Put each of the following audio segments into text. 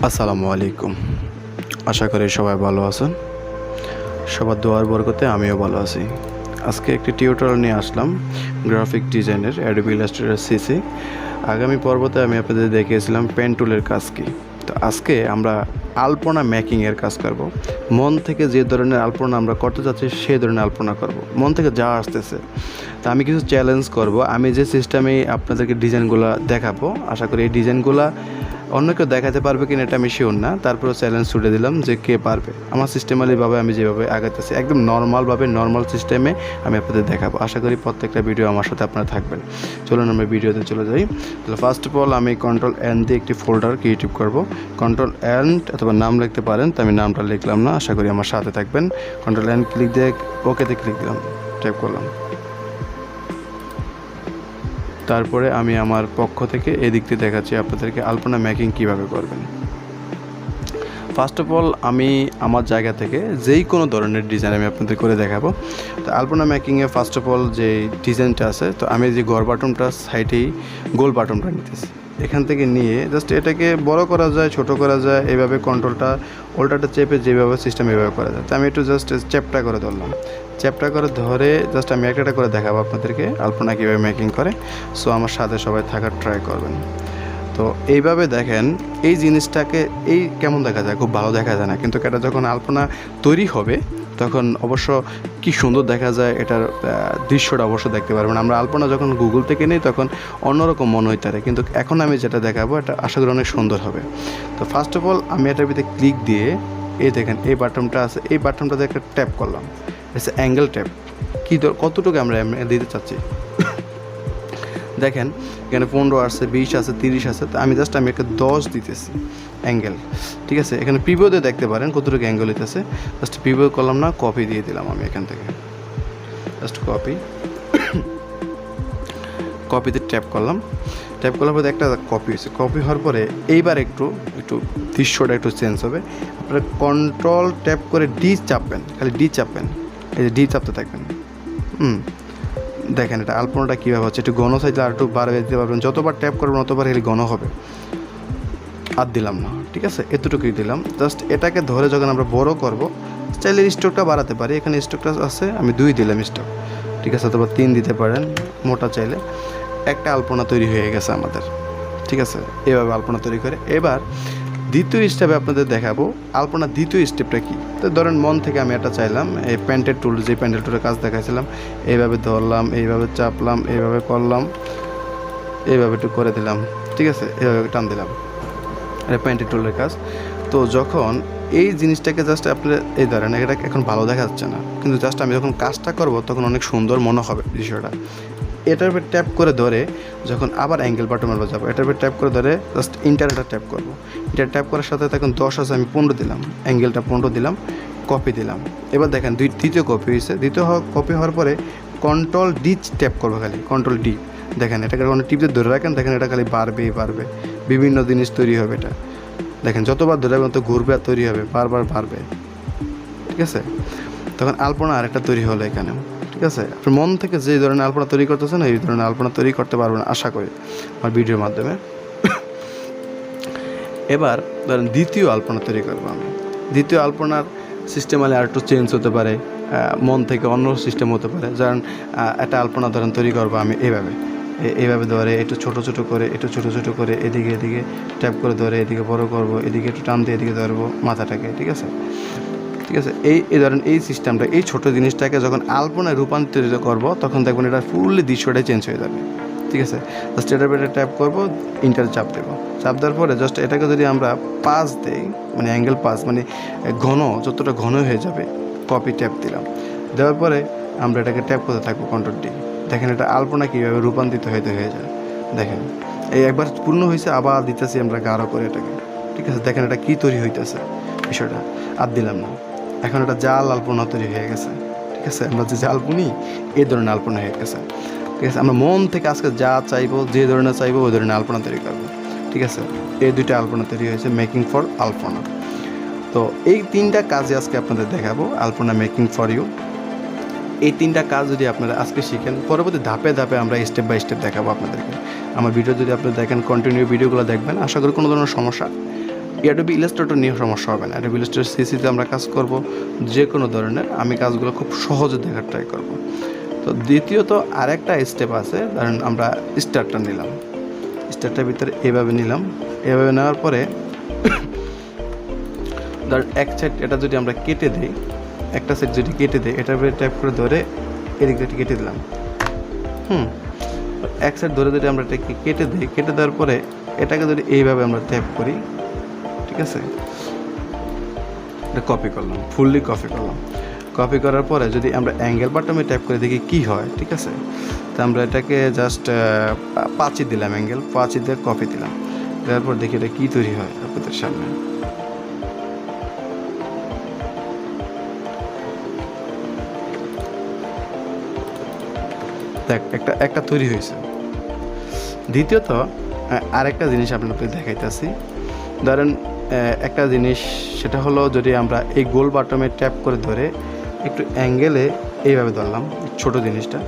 আসসালামু আলাইকুম। আশা করি সবাই ভালো আছেন। সবার দোয়ার বরকতে আমিও ভালো আছি। আজকে একটি টিউটোরিয়াল নিয়ে আসলাম গ্রাফিক ডিজাইনের Adobe Illustrator CC। আগামী পর্বতে আমি আপনাদের দেখিয়েছিলাম পেন টুলের কাজ কী। তো আজকে আমরা আলপনা মেকিংয়ের কাজ করব। মন থেকে যে ধরনের আলপনা আমরা করতে চাচ্ছি সেই ধরনের আলপনা করব, মন থেকে যা আসতেছে। তা আমি কিছু চ্যালেঞ্জ করব। আমি যে সিস্টেমে আপনাদেরকে ডিজাইনগুলো দেখাবো, আশা করি এই ডিজাইনগুলো অন্য কেউ দেখাতে পারবে কিনা এটা আমি শিওর না, তারপরেও চ্যালেঞ্জ ছুটে দিলাম যে কে পারবে। আমার সিস্টেমালিভাবে আমি যেভাবে আগাতেছি একদম নর্মালভাবে নর্মাল সিস্টেমে আমি আপনাদের দেখাবো। আশা করি প্রত্যেকটা ভিডিও আমার সাথে আপনারা থাকবেন। চলুন আমরা ভিডিওতে চলে যাই। তাহলে ফার্স্ট অফ অল আমি Ctrl+N দিয়ে একটি ফোল্ডার ক্রিয়েটিভ করব। Ctrl+N অথবা নাম লিখতে পারেন, তো আমি নামটা লিখলাম না, আশা করি আমার সাথে থাকবেন। Ctrl+N ক্লিক দিয়ে ওকেতে ক্লিক দিলাম, টাইপ করলাম। তারপরে আমি আমার পক্ষ থেকে এদিক দিয়ে দেখাচ্ছি আপনাদেরকে আলপনা মেকিং কিভাবে করবেন। ফার্স্ট অফ অল আমি আমার জায়গা থেকে যেই কোনো ধরনের ডিজাইন আমি আপনাদের করে দেখাবো। তো আলপনা মেকিংয়ে ফার্স্ট অফ অল যে ডিজাইনটা আছে, তো আমি যে গড় বাটনটা সাইডেই গোল বাটনটা নিতেছি, এখান থেকে নিয়ে জাস্ট এটাকে বড় করা যায়, ছোট করা যায়, এইভাবে কন্ট্রোলটা উল্টাটা চেপে যেভাবে সিস্টেম এভাবে করা যায়। তো আমি একটু জাস্ট চ্যাপটা করে ধরলাম, চ্যাপটা করে ধরে জাস্ট আমি একটা করে দেখাবো আপনাদেরকে আলপনা কীভাবে মেকিং করে। সো আমার সাথে সবাই থাকার ট্রাই করবেন। তো এইভাবে দেখেন, এই জিনিসটাকে এই কেমন দেখা যায়, খুব ভালো দেখা যায় না, কিন্তু এটা যখন আলপনা তৈরি হবে তখন অবশ্য কি সুন্দর দেখা যায়, এটার দৃশ্যটা অবশ্য দেখতে পারবেন। আমরা আলপনা যখন গুগল থেকে নিই তখন অন্যরকম মনে হইতে পারে, কিন্তু এখন আমি যেটা দেখাবো এটা আশা করি অনেক সুন্দর হবে। তো ফার্স্ট অফ অল আমি এটার ভিতরে ক্লিক দিয়ে এই দেখেন এই বাটনটা আছে, এই বাটনটাতে একটা ট্যাপ করলাম, এসে অ্যাঙ্গেল ট্যাপ। কী কতটুকু আমরা দিতে চাচ্ছি দেখেন, এখানে 15 আছে, 20 আছে, 30 আছে। তো আমি একটা 10 দিতেছি অ্যাঙ্গেল, ঠিক আছে। এখানে প্রিভিউতে দেখতে পারেন কতটুকু অ্যাঙ্গেল হইতেছে। জাস্ট প্রিভিউ করলাম না, কপি দিয়ে দিলাম আমি এখান থেকে, জাস্ট কপিতে ট্যাপ করলাম। ট্যাপ করার পরে একটা কপি হয়েছে, কপি হওয়ার পরে এইবার একটু দৃশ্যটা একটু চেঞ্জ হবে। আপনারা কন্ট্রোল ট্যাপ করে ডি চাপবেন, খালি ডি চাপবেন, এই যে ডি চাপতে থাকবেন। দেখেন এটা আলপনাটা কীভাবে হচ্ছে, একটু ঘন সাইজে আর একটু বাড়িয়ে দিতে পারবেন। যতবার ট্যাপ করবেন ততবার এর ঘন হবে। আর দিলাম না, ঠিক আছে, এতটুকুই দিলাম। জাস্ট এটাকে ধরে যখন আমরা বড় করব, চাইলে স্ট্রোকটা বাড়াতে পারি। এখানে স্ট্রোকটা আছে, আমি 2 দিলাম স্ট্রোক, ঠিক আছে, অথবা 3 দিতে পারেন মোটা চাইলে। একটা আলপনা তৈরি হয়ে গেছে আমাদের, ঠিক আছে। এভাবে আলপনা তৈরি করে এবার দ্বিতীয় স্টেপে আপনাদের দেখাবো আলপনা দ্বিতীয় স্টেপটা কী। তো ধরেন মন থেকে আমি এটা চাইলাম, এই প্যান্টের টুল, যে প্যান্টের টুলের কাজ দেখাইছিলাম, এইভাবে ধরলাম, এইভাবে চাপলাম, এইভাবে করলাম, এইভাবে একটু করে দিলাম, ঠিক আছে, এইভাবে টান দিলাম, এটা প্যান্টের টুলের কাজ। তো যখন এই জিনিসটাকে জাস্ট আপনার এই ধরেন এটা এখন ভালো দেখা যাচ্ছে না, কিন্তু জাস্ট আমি যখন কাজটা করব তখন অনেক সুন্দর মনে হবে বিষয়টা। এটার উপর ট্যাপ করে ধরে যখন আবার অ্যাঙ্গেল বাটনে যাবো, এটার উপর ট্যাপ করে ধরে জাস্ট ইন্টারটা ট্যাপ করবো। ইন্টার ট্যাপ করার সাথে তখন 10 আছে, আমি 15 দিলাম, অ্যাঙ্গেলটা 15 দিলাম, কপি দিলাম। এবার দেখেন দ্বিতীয় কপি হয়েছে। দ্বিতীয় কপি হওয়ার পরে Ctrl+D ট্যাপ করবো, খালি Ctrl+D। দেখেন এটাকে কোনো টিপে ধরে রাখেন, দেখেন এটা খালি বাড়বে, বিভিন্ন জিনিস তৈরি হবে। এটা দেখেন যতবার ধরে রাখবেন তত ঘুরবে আর তৈরি হবে, বারবার বাড়বে, ঠিক আছে। তখন আলপনা আরেকটা তৈরি হলো এখানে, ঠিক আছে। আপনার মন থেকে যে ধরনের আলপনা তৈরি করতেছেন এই ধরনের আলপনা তৈরি করতে পারবেন আশা করি আমার ভিডিওর মাধ্যমে। এবার ধরেন দ্বিতীয় আলপনা তৈরি করবো আমি। দ্বিতীয় আলপনার সিস্টেম আর একটু চেঞ্জ হতে পারে, মন থেকে অন্য সিস্টেম হতে পারে। যেমন একটা আলপনা ধরেন তৈরি করবো আমি এইভাবে ধরে একটু ছোট করে এদিকে ট্যাপ করে ধরে এদিকে বড় করব, এদিকে একটু টান দিয়ে এদিকে ধরবো মাথাটাকে, ঠিক আছে। এই ধরেন এই সিস্টেমটা, এই ছোটো জিনিসটাকে যখন আলপনায় রূপান্তরিত করব তখন দেখবেন এটা ফুললি দৃশ্যটাই চেঞ্জ হয়ে যাবে, ঠিক আছে। জাস্ট এটার উপরে ট্যাপ করবো, ইন্টার চাপ দেবো। চাপ দেওয়ার পরে জাস্ট এটাকে যদি আমরা 5 দেই, মানে অ্যাঙ্গেল 5, মানে ঘন যতটা ঘন হয়ে যাবে, কপি ট্যাপ দিলাম। দেওয়ার পরে আমরা এটাকে ট্যাপ করতে থাকবো Ctrl+D। দেখেন এটা আলপনা কীভাবে রূপান্তরিত হয়ে যায়। দেখেন এই একবার পূর্ণ হয়েছে, আবার দিতেছি আমরা গাঢ় করে এটাকে, ঠিক আছে। দেখেন এটা কী তৈরি হইতেছে বিষয়টা, আর দিলাম না। এখন এটা জাল আলপনা তৈরি হয়ে গেছে, ঠিক আছে। আমরা যে জাল বুনি এই ধরনের আলপনা হয়ে গেছে, ঠিক আছে। আমরা মন থেকে আজকে যা চাইবো, যে ধরনের চাইবো ওই ধরনের আলপনা তৈরি করবো, ঠিক আছে। এই 2টা আলপনা তৈরি হয়েছে, মেকিং ফর আলপনা। তো এই 3টা কাজে আজকে আপনাদের দেখাবো, আলপনা মেকিং ফর ইউ। এই 3টা কাজ যদি আপনারা আজকে শিখেন, পরবর্তী ধাপে আমরা স্টেপ বাই স্টেপ দেখাবো আপনাদেরকে। আমার ভিডিও যদি আপনি দেখেন, কন্টিনিউ ভিডিওগুলো দেখবেন, আশা করি কোনো ধরনের সমস্যা Adobe ইলাস্ট্রেটর নিয়ে সমস্যা হবে না। Adobe ইলাস্ট্রেটর সিসিতে আমরা কাজ করব, যে কোনো ধরনের আমি কাজগুলো খুব সহজে দেখার ট্রাই করব। তো দ্বিতীয়ত আরেকটা স্টেপ আছে, ধরেন আমরা স্টারটা নিলাম, স্টারটার ভিতরে এভাবে নিলাম, এভাবে নেওয়ার পরে ধরেন এক সাইড এটা যদি আমরা কেটে দিই, একটা সাইড যদি কেটে দিই, এটার উপরে ট্যাপ করে ধরে এদিক দিয়ে কেটে দিলাম। এক সাইড ধরে যদি আমরা এটাকে কেটে দিই, কেটে দেওয়ার পরে এটাকে যদি এইভাবে আমরা ট্যাপ করি, ঠিক আছে, এটা কপি করলাম, ফুললি কপি করলাম। কপি করার পরে যদি আমরা অ্যাঙ্গেল বাটনে ট্যাপ করে দেখি কি হয়, ঠিক আছে, তো আমরা এটাকে জাস্ট 5 দিলাম, অ্যাঙ্গেল 5 দিয়ে কপি দিলাম, দেওয়ার পর দেখি এটা কী তৈরি হয় আপনাদের সামনে। দেখ একটা তৈরি হয়েছে। দ্বিতীয়ত আরেকটা জিনিস আপনাকে দেখাইতেছি, ধরেন একটা জিনিস, সেটা হলো যদি আমরা এই গোল বাটমে ট্যাপ করে ধরে একটু অ্যাঙ্গেলে এইভাবে ধরলাম ছোট জিনিসটা,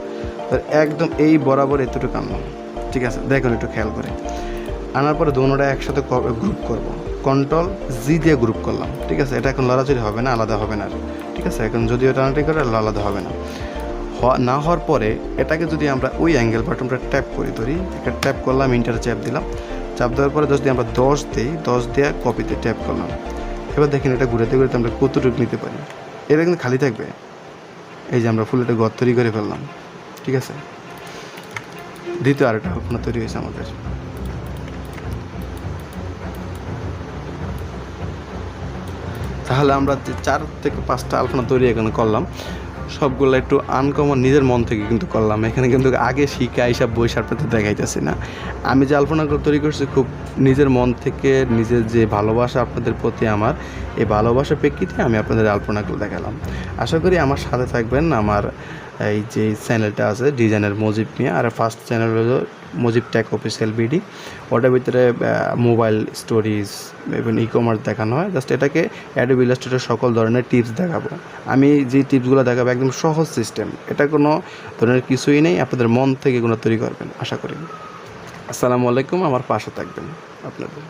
একদম এই বরাবর এতটুকু আনলাম, ঠিক আছে, দেখুন একটু খেয়াল করে আনার পরে দুটোটা একসাথে গ্রুপ করব, কন্ট্রোল জি দিয়ে গ্রুপ করলাম, ঠিক আছে। এটা এখন লড়াচড়ি হবে না, আলাদা হবে না, ঠিক আছে। এখন যদিও টানাটি করে আলাদা হবে না, না হওয়ার পরে এটাকে যদি আমরা ওই অ্যাঙ্গেল বাটনটা ট্যাপ করি, ধরি একটা ট্যাপ করলাম, ইন্টার চাপ দিলাম, চাপ দেওয়ার পরে যদি আমরা 10 দিই, 10 দিয়ে কপিতে ট্যাপ করলাম, এবার দেখেন এটা ঘুরেতে ঘুরেতে আমরা কতটুকু নিতে পারি। এটা কিন্তু খালি থাকবে, এই যে আমরা ফুল একটা ঘর তৈরি করে ফেললাম, ঠিক আছে। দ্বিতীয় আরেকটা আলপনা তৈরি হয়েছে আমাদের। তাহলে আমরা 4 থেকে 5টা আলপনা তৈরি এখানে করলাম, সবগুলো একটু আনকমন নিজের মন থেকে কিন্তু করলাম। এখানে কিন্তু আগে শিখা এইসব বই আপনাদের দেখাইতেছি না। আমি যে আলপনাগুলো তৈরি করছি খুব নিজের মন থেকে, নিজের যে ভালোবাসা আপনাদের প্রতি আমার, এই ভালোবাসার প্রেক্ষিতে আমি আপনাদের আলপনাগুলো দেখালাম। আশা করি আমার সাথে থাকবেন। আমার এই যে চ্যানেলটা আছে ডিজাইনের মজিব নিয়ে, আর ফার্স্ট চ্যানেল হলো মজিব টেক অফিসিয়াল বিডি, ওটার ভিতরে মোবাইল স্টোরিজ এবং ই কমার্স দেখানো হয়। জাস্ট এটাকে অ্যাডোবি ইলাস্ট্রেটর সকল ধরনের টিপস দেখাবো। আমি যে টিপসগুলো দেখাবো একদম সহজ সিস্টেম, এটা কোনো ধরনের কিছুই নেই, আপনাদের মন থেকে এগুলো তৈরি করবেন আশা করি। আসসালামু আলাইকুম, আমার পাশে থাকবেন আপনাদের।